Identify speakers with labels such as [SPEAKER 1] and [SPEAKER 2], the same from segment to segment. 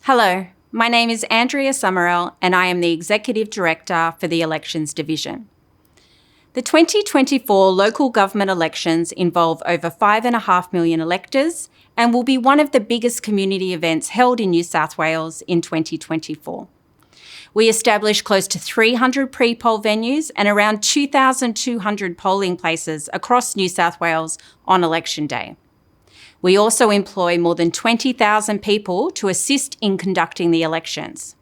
[SPEAKER 1] Hello, my name is Andrea Summerell and I am the Executive Director for the Elections Division. The 2024 local government elections involve over 5.5 million electors and will be one of the biggest community events held in New South Wales in 2024. We established close to 300 pre-poll venues and around 2,200 polling places across New South Wales on election day. We also employ more than 20,000 people to assist in conducting the elections.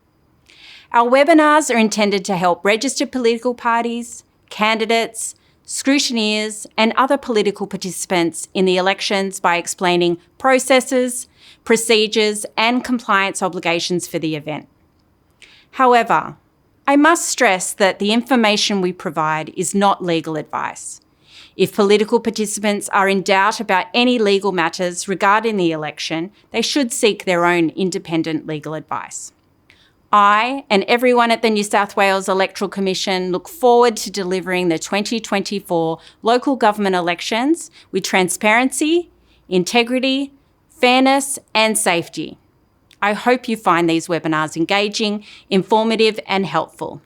[SPEAKER 1] Our webinars are intended to help registered political parties, candidates, scrutineers, and other political participants in the elections by explaining processes, procedures, and compliance obligations for the event. However, I must stress that the information we provide is not legal advice. If political participants are in doubt about any legal matters regarding the election, they should seek their own independent legal advice. I and everyone at the New South Wales Electoral Commission look forward to delivering the 2024 local government elections with transparency, integrity, fairness, and safety. I hope you find these webinars engaging, informative, and helpful.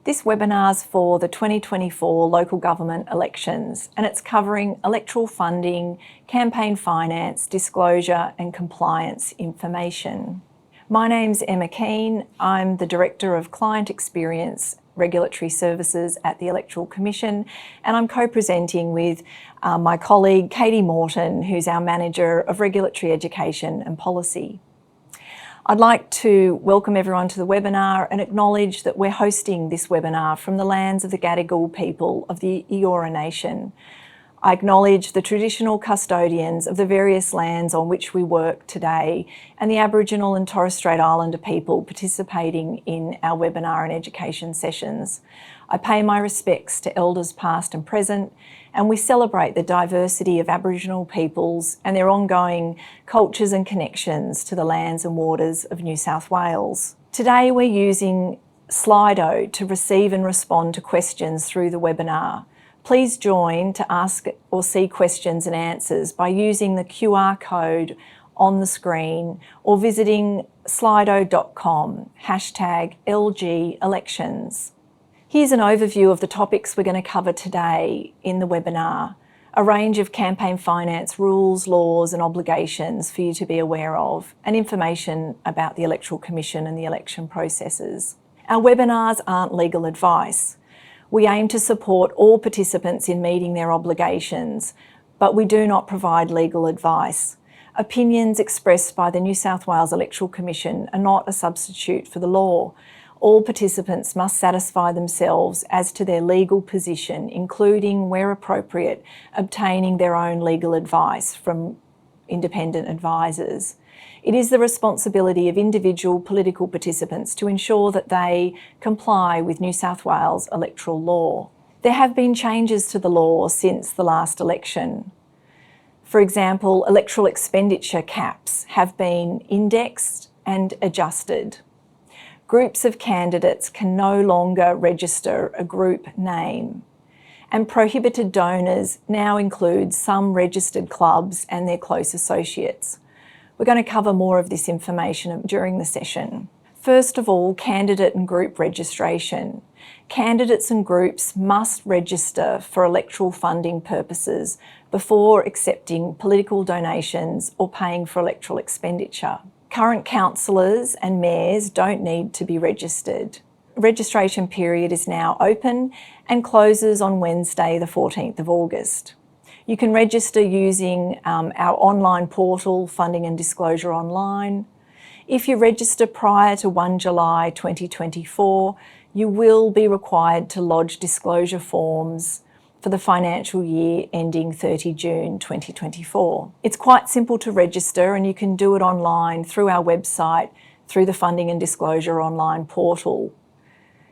[SPEAKER 2] This webinar's for the 2024 local government elections, and it's covering electoral funding, campaign finance, disclosure and compliance information. My name's Emma Keane. I'm the Director of Client Experience Regulatory Services at the Electoral Commission, and I'm co-presenting with my colleague Katie Morton, who's our Manager of Regulatory Education and Policy. I'd like to welcome everyone to the webinar and acknowledge that we're hosting this webinar from the lands of the Gadigal people of the Eora Nation. I acknowledge the traditional custodians of the various lands on which we work today and the Aboriginal and Torres Strait Islander people participating in our webinar and education sessions. I pay my respects to elders past and present, and we celebrate the diversity of Aboriginal peoples and their ongoing cultures and connections to the lands and waters of New South Wales. Today we're using Slido to receive and respond to questions through the webinar. Please join to ask or see questions and answers by using the QR code on the screen or visiting slido.com, #LGElections. Here's an overview of the topics we're going to cover today in the webinar, a range of campaign finance rules, laws and obligations for you to be aware of, and information about the Electoral Commission and the election processes. Our webinars aren't legal advice. We aim to support all participants in meeting their obligations, but we do not provide legal advice. Opinions expressed by the New South Wales Electoral Commission are not a substitute for the law. All participants must satisfy themselves as to their legal position, including, where appropriate, obtaining their own legal advice from independent advisors. It is the responsibility of individual political participants to ensure that they comply with New South Wales electoral law. There have been changes to the law since the last election. For example, electoral expenditure caps have been indexed and adjusted. Groups of candidates can no longer register a group name, and prohibited donors now include some registered clubs and their close associates. We're going to cover more of this information during the session. First of all, candidate and group registration. Candidates and groups must register for electoral funding purposes before accepting political donations or paying for electoral expenditure. Current councillors and mayors don't need to be registered. Registration period is now open and closes on Wednesday, the 14th of August. You can register using our online portal, Funding and Disclosure Online. If you register prior to 1 July 2024, you will be required to lodge disclosure forms for the financial year ending 30 June 2024. It's quite simple to register, and you can do it online through our website, through the Funding and Disclosure Online portal.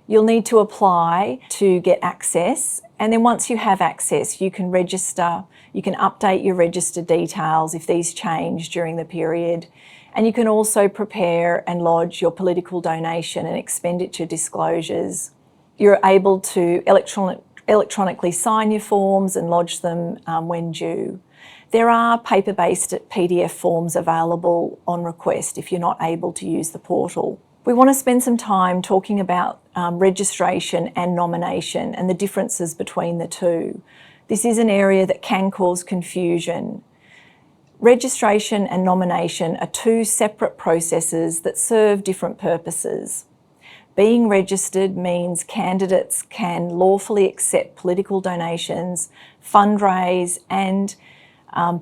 [SPEAKER 2] You'll need to apply to get access, and then once you have access, you can register, you can update your register details if these change during the period, and you can also prepare and lodge your political donation and expenditure disclosures. You're able to electronically sign your forms and lodge them when due. There are paper-based PDF forms available on request if you're not able to use the portal. We want to spend some time talking about registration and nomination and the differences between the two. This is an area that can cause confusion. Registration and nomination are two separate processes that serve different purposes. Being registered means candidates can lawfully accept political donations, fundraise and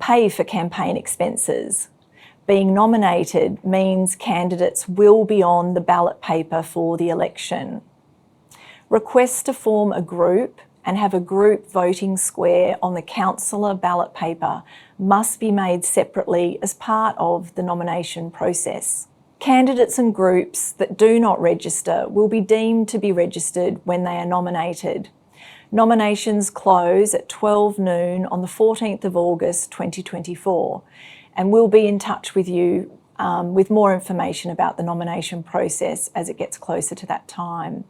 [SPEAKER 2] pay for campaign expenses. Being nominated means candidates will be on the ballot paper for the election. Requests to form a group and have a group voting square on the councillor ballot paper must be made separately as part of the nomination process. Candidates and groups that do not register will be deemed to be registered when they are nominated. Nominations close at 12 noon on the 14th of August 2024, and we'll be in touch with you with more information about the nomination process as it gets closer to that time.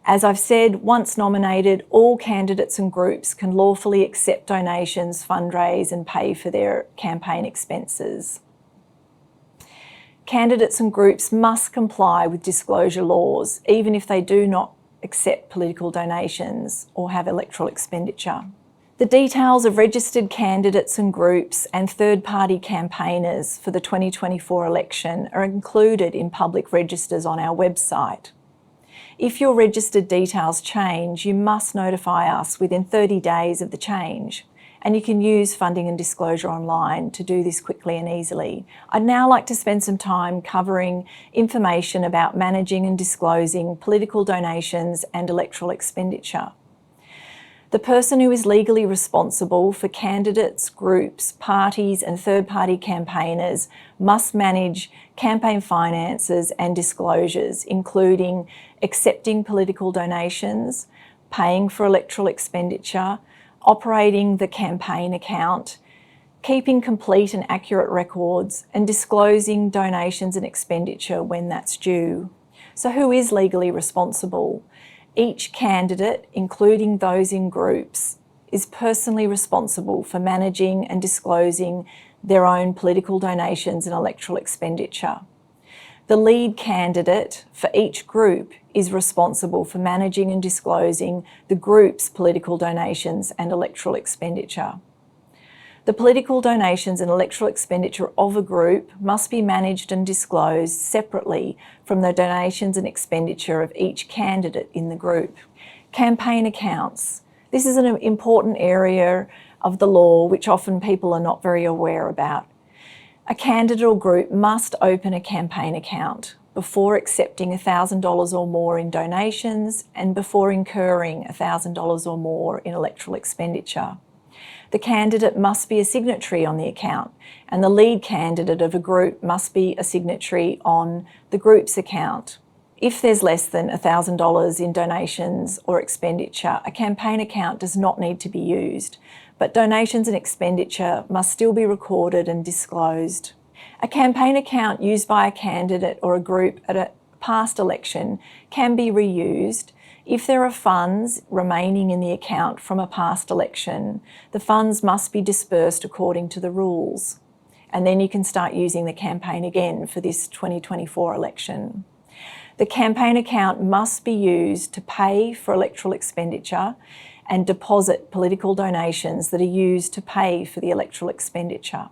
[SPEAKER 2] As I've said, once nominated, all candidates and groups can lawfully accept donations, fundraise and pay for their campaign expenses. Candidates and groups must comply with disclosure laws, even if they do not accept political donations or have electoral expenditure. The details of registered candidates and groups and third-party campaigners for the 2024 election are included in public registers on our website. If your registered details change, you must notify us within 30 days of the change, and you can use Funding and Disclosure Online to do this quickly and easily. I'd now like to spend some time covering information about managing and disclosing political donations and electoral expenditure. The person who is legally responsible for candidates, groups, parties and third-party campaigners must manage campaign finances and disclosures, including accepting political donations, paying for electoral expenditure, operating the campaign account, keeping complete and accurate records, and disclosing donations and expenditure when that's due. So who is legally responsible? Each candidate, including those in groups, is personally responsible for managing and disclosing their own political donations and electoral expenditure. The lead candidate for each group is responsible for managing and disclosing the group's political donations and electoral expenditure. The political donations and electoral expenditure of a group must be managed and disclosed separately from the donations and expenditure of each candidate in the group. Campaign accounts. This is an important area of the law which often people are not very aware about. A candidate or group must open a campaign account before accepting $1,000 or more in donations and before incurring $1,000 or more in electoral expenditure. The candidate must be a signatory on the account, and the lead candidate of a group must be a signatory on the group's account. If there's less than $1,000 in donations or expenditure, a campaign account does not need to be used, but donations and expenditure must still be recorded and disclosed. A campaign account used by a candidate or a group at a past election can be reused. If there are funds remaining in the account from a past election, the funds must be dispersed according to the rules. And then you can start using the campaign again for this 2024 election. The campaign account must be used to pay for electoral expenditure and deposit political donations that are used to pay for the electoral expenditure.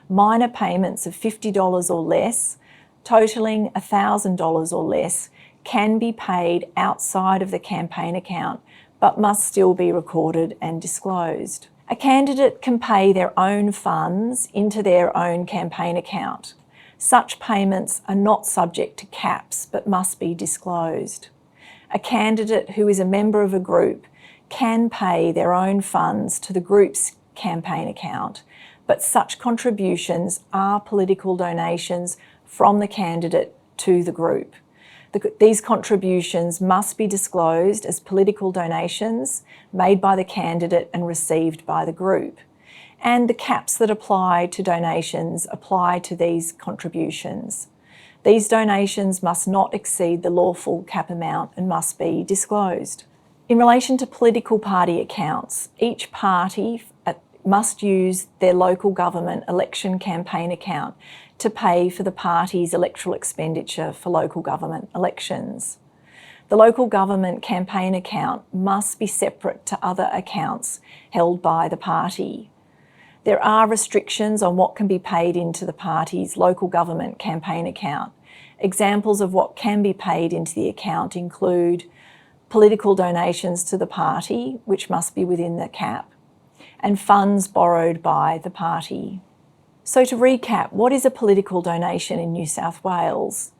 [SPEAKER 2] Minor payments of $50 or less, totaling $1,000 or less, can be paid outside of the campaign account, but must still be recorded and disclosed. A candidate can pay their own funds into their own campaign account. Such payments are not subject to caps, but must be disclosed. A candidate who is a member of a group can pay their own funds to the group's campaign account, but such contributions are political donations from the candidate to the group. These contributions must be disclosed as political donations made by the candidate and received by the group. And the caps that apply to donations apply to these contributions. These donations must not exceed the lawful cap amount and must be disclosed. In relation to political party accounts, each party must use their local government election campaign account to pay for the party's electoral expenditure for local government elections. The local government campaign account must be separate to other accounts held by the party. There are restrictions on what can be paid into the party's local government campaign account. Examples of what can be paid into the account include political donations to the party, which must be within the cap, and funds borrowed by the party. So to recap, what is a political donation in New South Wales?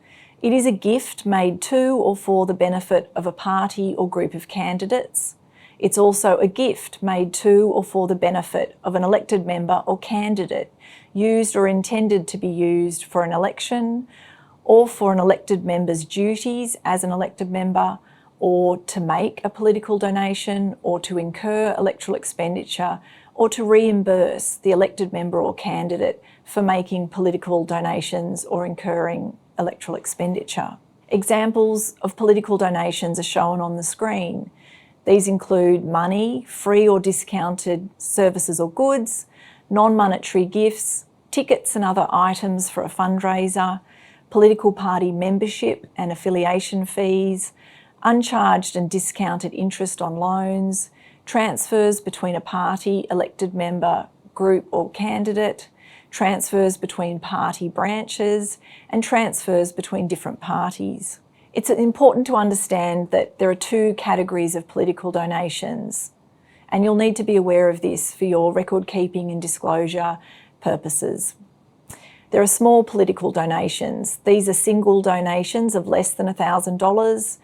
[SPEAKER 2] It is a gift made to or for the benefit of a party or group of candidates. It's also a gift made to or for the benefit of an elected member or candidate, used or intended to be used for an election, or for an elected member's duties as an elected member, or to make a political donation, or to incur electoral expenditure, or to reimburse the elected member or candidate for making political donations or incurring electoral expenditure. Examples of political donations are shown on the screen. These include money, free or discounted services or goods, non-monetary gifts, tickets and other items for a fundraiser, political party membership and affiliation fees, uncharged and discounted interest on loans, transfers between a party, elected member, group or candidate, transfers between party branches, and transfers between different parties. It's important to understand that there are two categories of political donations, and you'll need to be aware of this for your record keeping and disclosure purposes. There are small political donations. These are single donations of less than $1,000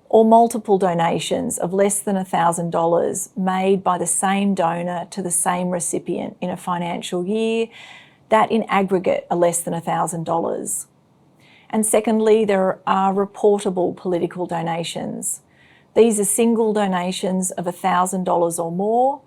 [SPEAKER 2] or multiple donations of less than $1,000 made by the same donor to the same recipient in a financial year that in aggregate are less than $1,000. And secondly, there are reportable political donations. These are single donations of $1,000 or more,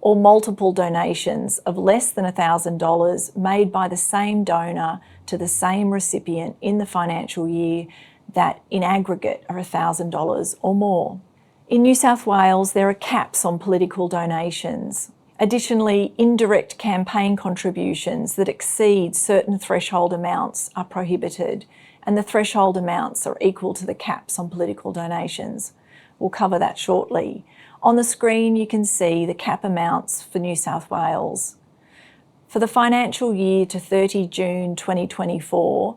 [SPEAKER 2] or multiple donations of less than $1,000 made by the same donor to the same recipient in the financial year that in aggregate are $1,000 or more. In New South Wales, there are caps on political donations. Additionally, indirect campaign contributions that exceed certain threshold amounts are prohibited, and the threshold amounts are equal to the caps on political donations. We'll cover that shortly. On the screen, you can see the cap amounts for New South Wales. For the financial year to 30 June 2024,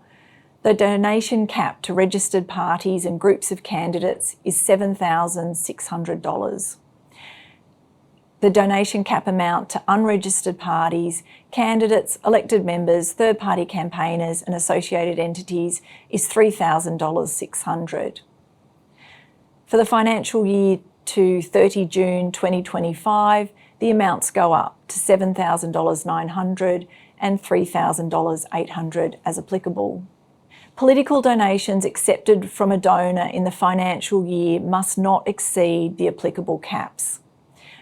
[SPEAKER 2] the donation cap to registered parties and groups of candidates is $7,600. The donation cap amount to unregistered parties, candidates, elected members, third-party campaigners and associated entities is $3,600. For the financial year to 30 June 2025, the amounts go up to $7,900 and $3,800 as applicable. Political donations accepted from a donor in the financial year must not exceed the applicable caps.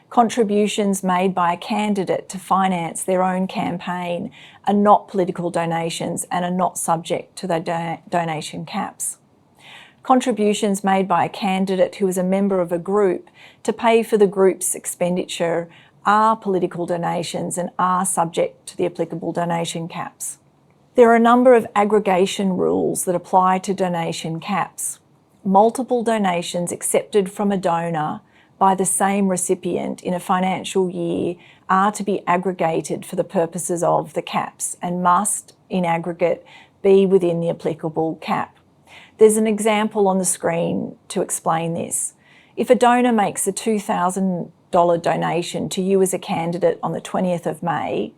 [SPEAKER 2] Contributions made by a candidate to finance their own campaign are not political donations and are not subject to the donation caps. Contributions made by a candidate who is a member of a group to pay for the group's expenditure are political donations and are subject to the applicable donation caps. There are a number of aggregation rules that apply to donation caps. Multiple donations accepted from a donor by the same recipient in a financial year are to be aggregated for the purposes of the caps and must, in aggregate, be within the applicable cap. There's an example on the screen to explain this. If a donor makes a $2,000 donation to you as a candidate on the 20th of May,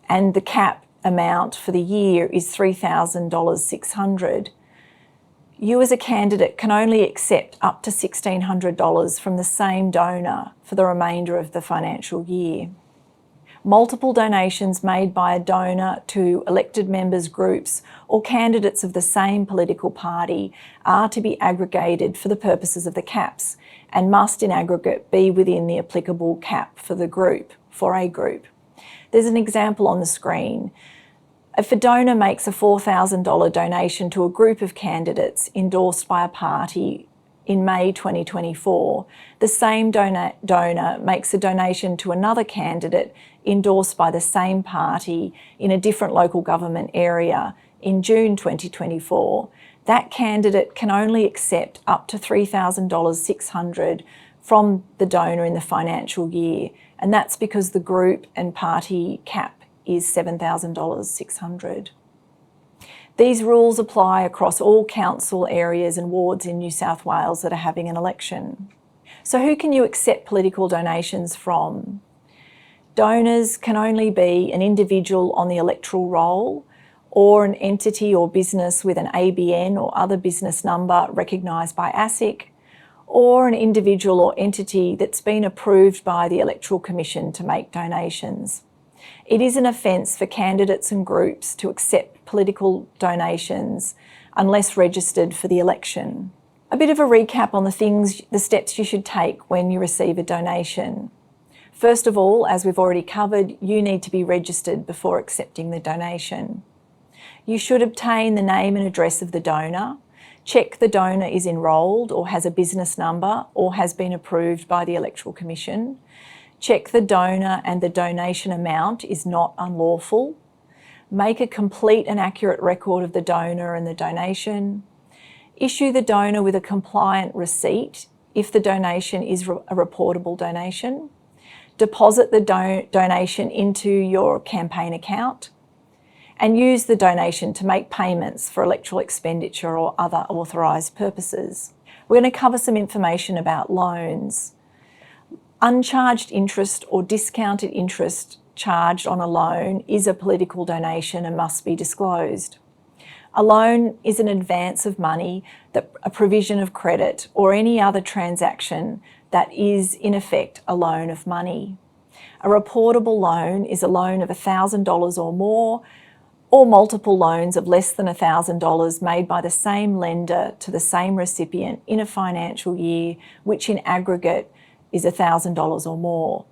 [SPEAKER 2] and the cap amount for the year is $3,600, you as a candidate can only accept up to $1,600 from the same donor for the remainder of the financial year. Multiple donations made by a donor to elected members, groups or candidates of the same political party are to be aggregated for the purposes of the caps and must in aggregate be within the applicable cap for a group. There's an example on the screen. If a donor makes a $4,000 donation to a group of candidates endorsed by a party in May 2024, the same donor makes a donation to another candidate endorsed by the same party in a different local government area in June 2024, that candidate can only accept up to $3,600 from the donor in the financial year, and that's because the group and party cap is $7,600. These rules apply across all council areas and wards in New South Wales that are having an election. So who can you accept political donations from? Donors can only be an individual on the electoral roll or an entity or business with an ABN or other business number recognised by ASIC, or an individual or entity that's been approved by the Electoral Commission to make donations. It is an offence for candidates and groups to accept political donations unless registered for the election. A bit of a recap on the steps you should take when you receive a donation. First of all, as we've already covered, you need to be registered before accepting the donation. You should obtain the name and address of the donor, check the donor is enrolled or has a business number or has been approved by the Electoral Commission, check the donor and the donation amount is not unlawful, make a complete and accurate record of the donor and the donation, issue the donor with a compliant receipt if the donation is a reportable donation, deposit the donation into your campaign account, and use the donation to make payments for electoral expenditure or other authorised purposes. We're going to cover some information about loans. Uncharged interest or discounted interest charged on a loan is a political donation and must be disclosed. A loan is an advance of money, a provision of credit, or any other transaction that is in effect a loan of money. A reportable loan is a loan of $1,000 or more, or multiple loans of less than $1,000 made by the same lender to the same recipient in a financial year, which in aggregate is $1,000 or more.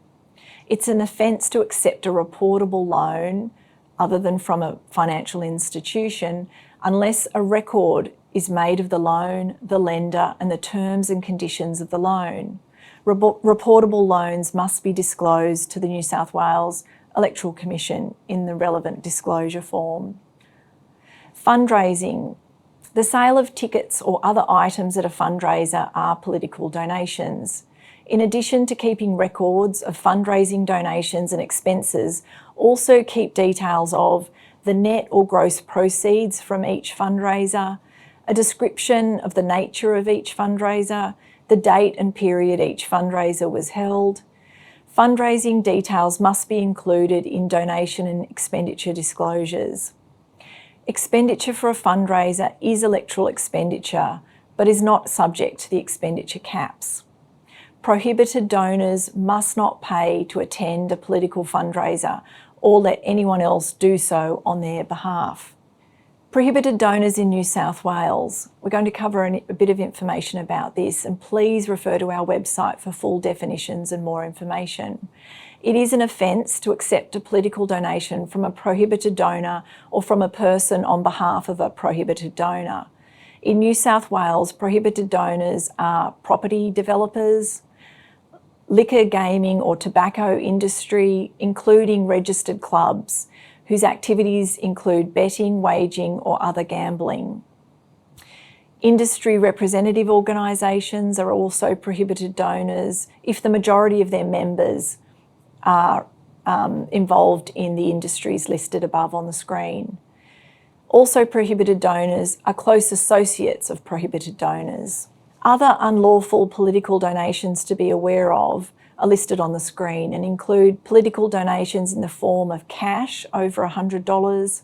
[SPEAKER 2] It's an offence to accept a reportable loan other than from a financial institution unless a record is made of the loan, the lender, and the terms and conditions of the loan. Reportable loans must be disclosed to the New South Wales Electoral Commission in the relevant disclosure form. Fundraising. The sale of tickets or other items at a fundraiser are political donations. In addition to keeping records of fundraising donations and expenses, also keep details of the net or gross proceeds from each fundraiser, a description of the nature of each fundraiser, the date and period each fundraiser was held. Fundraising details must be included in donation and expenditure disclosures. Expenditure for a fundraiser is electoral expenditure, but is not subject to the expenditure caps. Prohibited donors must not pay to attend a political fundraiser or let anyone else do so on their behalf. Prohibited donors in New South Wales. We're going to cover a bit of information about this, and please refer to our website for full definitions and more information. It is an offence to accept a political donation from a prohibited donor or from a person on behalf of a prohibited donor. In New South Wales, prohibited donors are property developers, liquor, gaming or tobacco industry, including registered clubs, whose activities include betting, wagering or other gambling. Industry representative organisations are also prohibited donors if the majority of their members are involved in the industries listed above on the screen. Also prohibited donors are close associates of prohibited donors. Other unlawful political donations to be aware of are listed on the screen and include political donations in the form of cash over $100,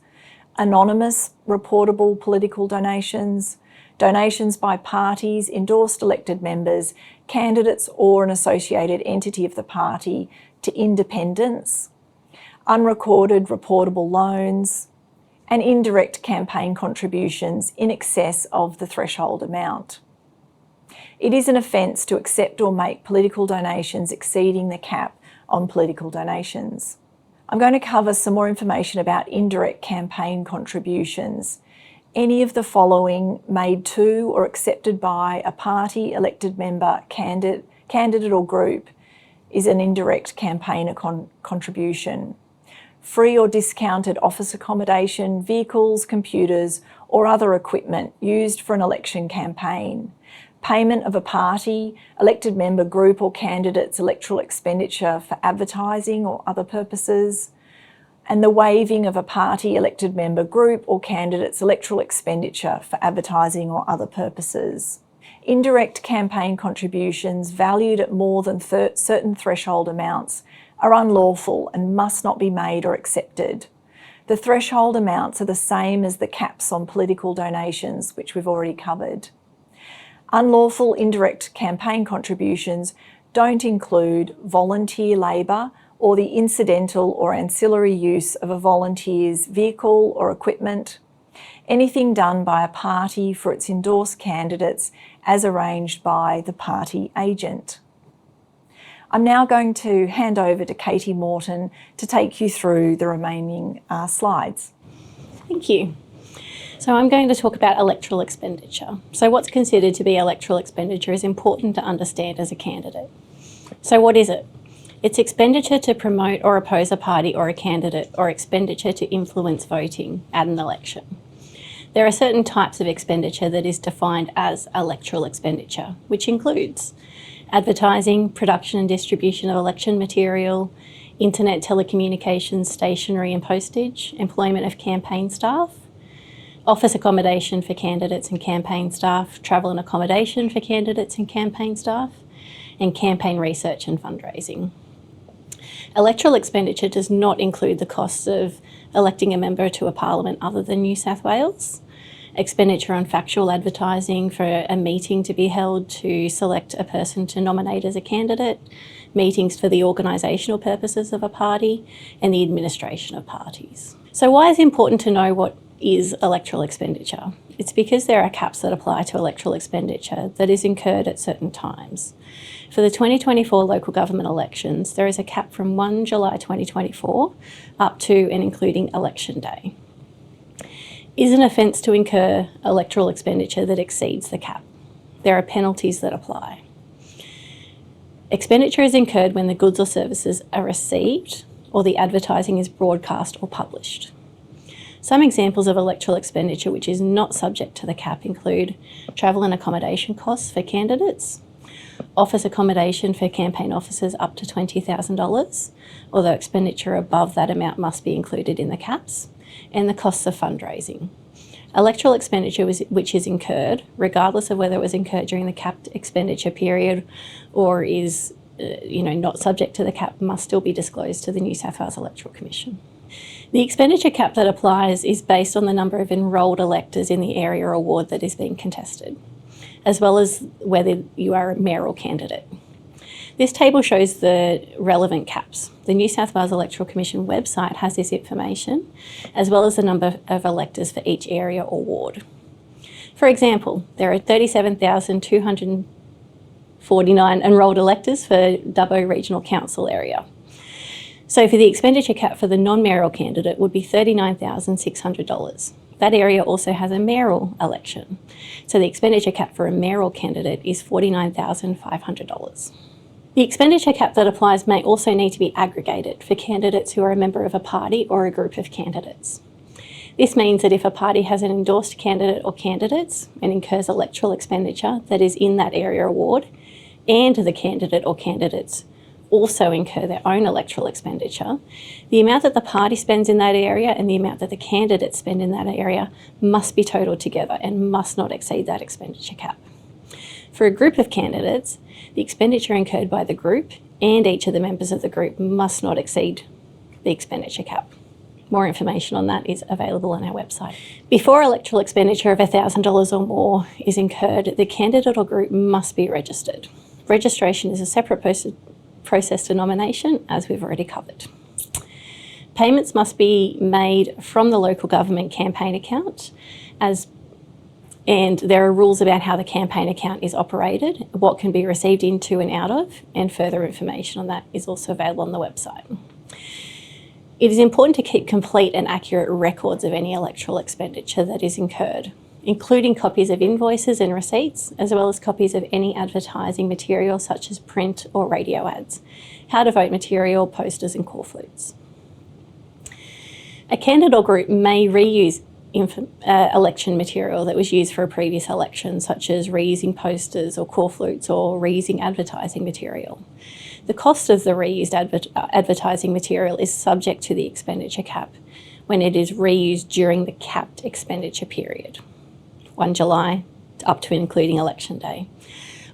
[SPEAKER 2] anonymous reportable political donations, donations by parties, endorsed elected members, candidates or an associated entity of the party to independents, unrecorded reportable loans, and indirect campaign contributions in excess of the threshold amount. It is an offence to accept or make political donations exceeding the cap on political donations. I'm going to cover some more information about indirect campaign contributions. any of the following made to or accepted by a party, elected member, candidate or group is an indirect campaigner contribution. Free or discounted office accommodation, vehicles, computers, or other equipment used for an election campaign. Payment of a party, elected member, group or candidate's electoral expenditure for advertising or other purposes. And the waiving of a party, elected member, group or candidate's electoral expenditure for advertising or other purposes. Indirect campaign contributions valued at more than certain threshold amounts are unlawful and must not be made or accepted. The threshold amounts are the same as the caps on political donations, which we've already covered. Unlawful indirect campaign contributions don't include volunteer labour or the incidental or ancillary use of a volunteer's vehicle or equipment, anything done by a party for its endorsed candidates as arranged by the party agent. I'm now going to hand over to Katie Morton to take you through the remaining slides.
[SPEAKER 3] Thank you. So I'm going to talk about electoral expenditure. So what's considered to be electoral expenditure is important to understand as a candidate. So what is it? It's expenditure to promote or oppose a party or a candidate, or expenditure to influence voting at an election. There are certain types of expenditure that is defined as electoral expenditure, which includes advertising, production and distribution of election material, internet telecommunications, stationery and postage, employment of campaign staff, office accommodation for candidates and campaign staff, travel and accommodation for candidates and campaign staff, and campaign research and fundraising. Electoral expenditure does not include the costs of electing a member to a parliament other than New South Wales, expenditure on factual advertising for a meeting to be held to select a person to nominate as a candidate, meetings for the organisational purposes of a party, and the administration of parties. So why is it important to know what is electoral expenditure? It's because there are caps that apply to electoral expenditure that is incurred at certain times. For the 2024 local government elections, there is a cap from 1 July 2024 up to and including election day. Is an offence to incur electoral expenditure that exceeds the cap. There are penalties that apply. Expenditure is incurred when the goods or services are received or the advertising is broadcast or published. Some examples of electoral expenditure which is not subject to the cap include travel and accommodation costs for candidates, office accommodation for campaign officers up to $20,000, although expenditure above that amount must be included in the caps, and the costs of fundraising. Electoral expenditure which is incurred, regardless of whether it was incurred during the capped expenditure period or is not subject to the cap, must still be disclosed to the New South Wales Electoral Commission. The expenditure cap that applies is based on the number of enrolled electors in the area or ward that is being contested, as well as whether you are a mayoral candidate. This table shows the relevant caps. The New South Wales Electoral Commission website has this information, as well as the number of electors for each area or ward. For example, there are 37,249 enrolled electors for Dubbo Regional Council area. So for the expenditure cap for the non-mayoral candidate would be $39,600. That area also has a mayoral election. So the expenditure cap for a mayoral candidate is $49,500. The expenditure cap that applies may also need to be aggregated for candidates who are a member of a party or a group of candidates. This means that if a party has an endorsed candidate or candidates and incurs electoral expenditure that is in that area or ward, and the candidate or candidates also incur their own electoral expenditure, the amount that the party spends in that area and the amount that the candidates spend in that area must be totaled together and must not exceed that expenditure cap. For a group of candidates, the expenditure incurred by the group and each of the members of the group must not exceed the expenditure cap. More information on that is available on our website. Before electoral expenditure of $1,000 or more is incurred, the candidate or group must be registered. Registration is a separate process to nomination, as we've already covered. Payments must be made from the local government campaign account, and there are rules about how the campaign account is operated, what can be received into and out of, and further information on that is also available on the website. It is important to keep complete and accurate records of any electoral expenditure that is incurred, including copies of invoices and receipts, as well as copies of any advertising material such as print or radio ads, how to vote material, posters and call flutes. A candidate or group may reuse election material that was used for a previous election, such as reusing posters or call flutes or reusing advertising material. The cost of the reused advertising material is subject to the expenditure cap when it is reused during the capped expenditure period, 1 July up to and including election day.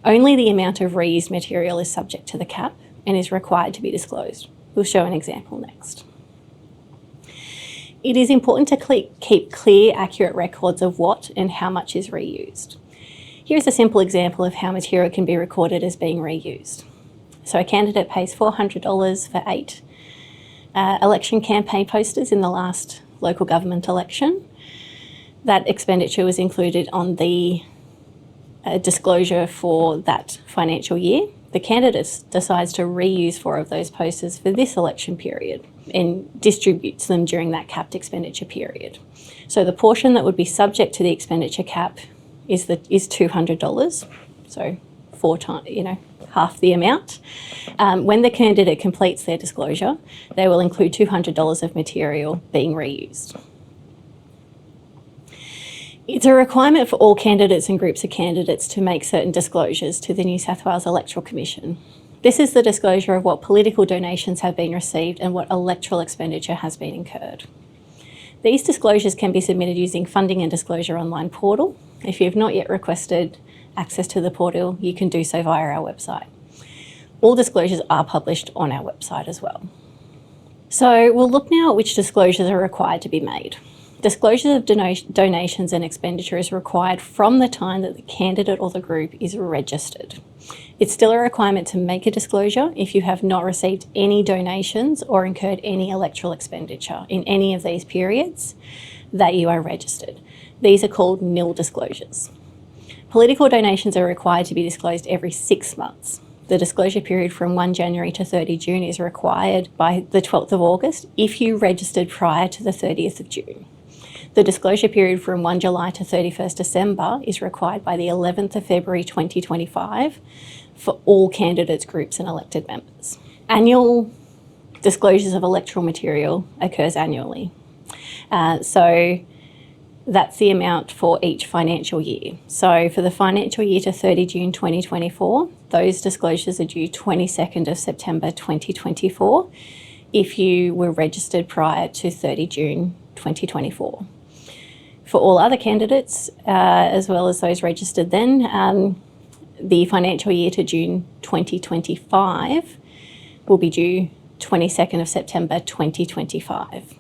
[SPEAKER 3] Only the amount of reused material is subject to the cap and is required to be disclosed. We'll show an example next. It is important to keep clear, accurate records of what and how much is reused. Here's a simple example of how material can be recorded as being reused. So a candidate pays $400 for 8 election campaign posters in the last local government election. That expenditure was included on the disclosure for that financial year. The candidate decides to reuse 4 of those posters for this election period and distributes them during that capped expenditure period. So the portion that would be subject to the expenditure cap is $200, so 4 times, half the amount. When the candidate completes their disclosure, they will include $200 of material being reused. It's a requirement for all candidates and groups of candidates to make certain disclosures to the New South Wales Electoral Commission. This is the disclosure of what political donations have been received and what electoral expenditure has been incurred. These disclosures can be submitted using Funding and Disclosure Online portal. If you have not yet requested access to the portal, you can do so via our website. All disclosures are published on our website as well. So we'll look now at which disclosures are required to be made. Disclosure of donations and expenditure is required from the time that the candidate or the group is registered. It's still a requirement to make a disclosure if you have not received any donations or incurred any electoral expenditure in any of these periods that you are registered. These are called nil disclosures. Political donations are required to be disclosed every 6 months. The disclosure period from 1 January to 30 June is required by the 12th of August if you registered prior to the 30th of June. The disclosure period from 1 July to 31st December is required by the 11th of February 2025 for all candidates, groups and elected members. Annual disclosures of electoral material occurs annually. So that's the amount for each financial year. So for the financial year to 30 June 2024, those disclosures are due 22nd of September 2024 if you were registered prior to 30 June 2024. For all other candidates, as well as those registered then, the financial year to June 2025 will be due 22nd of September 2025.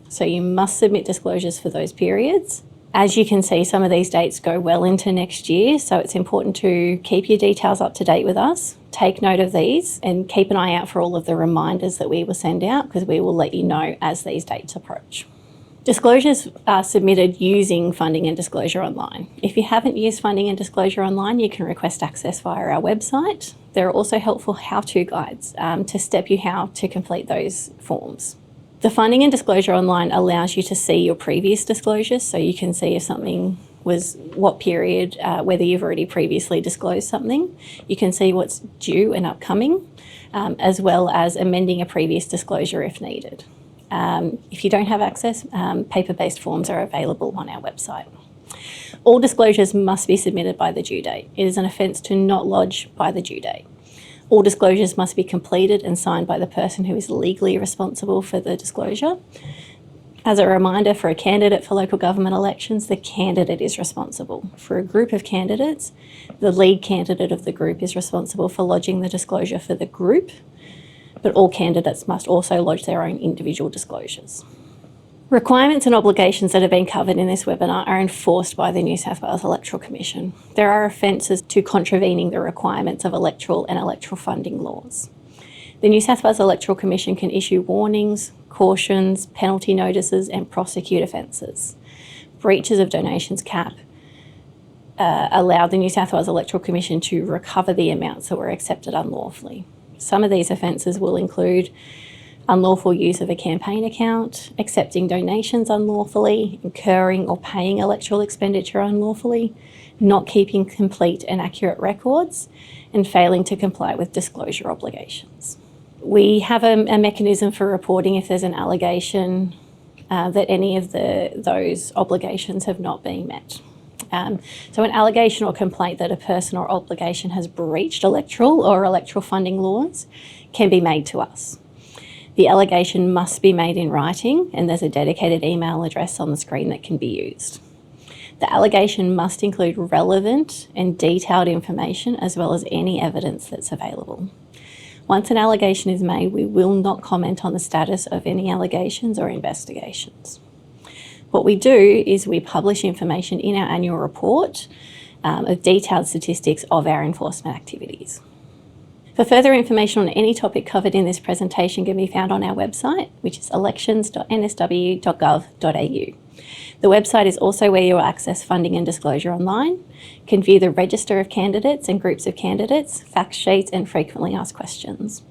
[SPEAKER 3] So you must submit disclosures for those periods. As you can see, some of these dates go well into next year, so it's important to keep your details up to date with us. Take note of these and keep an eye out for all of the reminders that we will send out, because we will let you know as these dates approach. Disclosures are submitted using Funding and Disclosure Online. If you haven't used Funding and Disclosure Online, you can request access via our website. There are also helpful how-to guides to step you how to complete those forms. The Funding and Disclosure Online allows you to see your previous disclosures, so you can see if something was what period, whether you've already previously disclosed something. You can see what's due and upcoming, as well as amending a previous disclosure if needed. If you don't have access, paper-based forms are available on our website. All disclosures must be submitted by the due date. It is an offence to not lodge by the due date. All disclosures must be completed and signed by the person who is legally responsible for the disclosure. As a reminder, for a candidate for local government elections, the candidate is responsible. For a group of candidates, the lead candidate of the group is responsible for lodging the disclosure for the group, but all candidates must also lodge their own individual disclosures. Requirements and obligations that have been covered in this webinar are enforced by the New South Wales Electoral Commission. There are offences to contravening the requirements of electoral and electoral funding laws. The New South Wales Electoral Commission can issue warnings, cautions, penalty notices and prosecute offences. Breaches of donations cap allow the New South Wales Electoral Commission to recover the amounts that were accepted unlawfully. Some of these offences will include unlawful use of a campaign account, accepting donations unlawfully, incurring or paying electoral expenditure unlawfully, not keeping complete and accurate records, and failing to comply with disclosure obligations. We have a mechanism for reporting if there's an allegation that any of those obligations have not been met. So an allegation or complaint that a person or obligation has breached electoral or electoral funding laws can be made to us. The allegation must be made in writing, and there's a dedicated email address on the screen that can be used. The allegation must include relevant and detailed information as well as any evidence that's available. Once an allegation is made, we will not comment on the status of any allegations or investigations. What we do is we publish information in our annual report of detailed statistics of our enforcement activities. For further information on any topic covered in this presentation can be found on our website, which is elections.nsw.gov.au. The website is also where you will access funding and disclosure online, can view the register of candidates and groups of candidates, fact sheets, and frequently asked questions.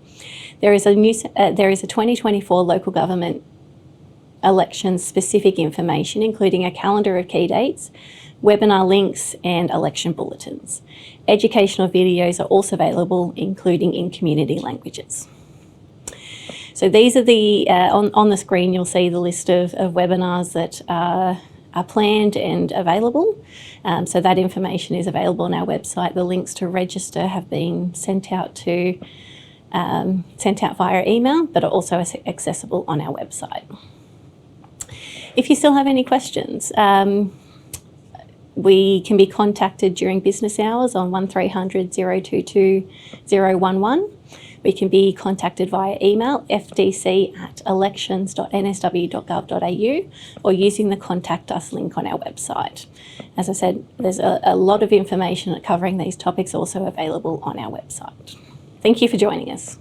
[SPEAKER 3] There is a 2024 local government elections specific information, including a calendar of key dates, webinar links, and election bulletins. Educational videos are also available, including in community languages. So these are the, on the screen you'll see the list of webinars that are planned and available. So that information is available on our website. The links to register have been sent out via email, but are also accessible on our website. If you still have any questions, we can be contacted during business hours on 1300 022 011. We can be contacted via email, fdc@elections.nsw.gov.au, or using the Contact Us link on our website. As I said, there's a lot of information covering these topics also available on our website. Thank you for joining us.